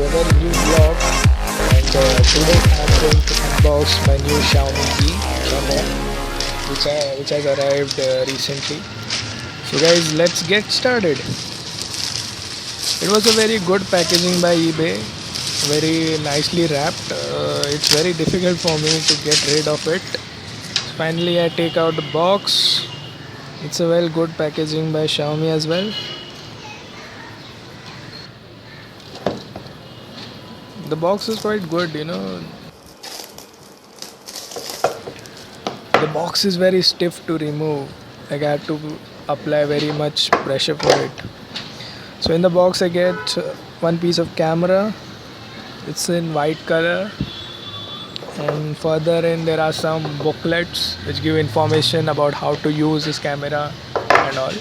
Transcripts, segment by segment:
a very new vlog. And today I'm going to unbox my new Xiaomi Yi camera, which has arrived recently. So guys, let's get started. It was a very good packaging by eBay, very nicely wrapped. It's very difficult for me to get rid of it. Finally I take out the box. It's a well good packaging by Xiaomi as well. The box is quite good, you know. The box is very stiff to remove. Like I had to apply very much pressure for it. So in the box I get one piece of camera. It's in white color. And further in there are some booklets which give information about how to use this camera and all.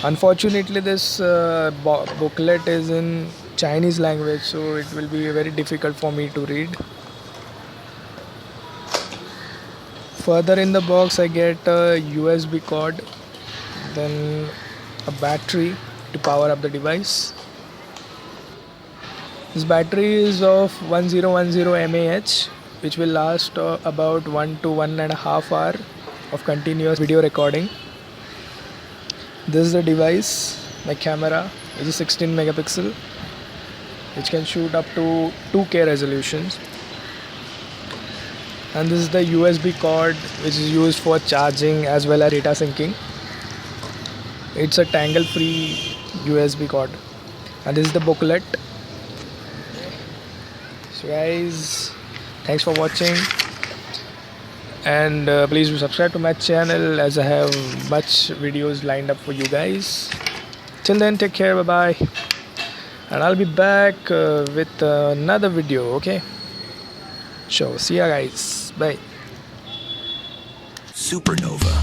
Unfortunately this booklet is in Chinese language, so it will be very difficult for me to read. Further in the box I get a USB cord, then a battery to power up the device. This battery is of 1010 mAh, which will last about 1 to 1.5 hours of continuous video recording. This is the device, my camera, which is 16 megapixel, which can shoot up to 2K resolutions. And this is the USB cord, which is used for charging as well as data syncing. It's a tangle-free USB cord. And this is the booklet. So guys, thanks for watching, and please do subscribe to my channel as I have much videos lined up for you guys. Till then, take care, bye bye, and I'll be back with another video. Okay, so see ya guys, bye. Supernova.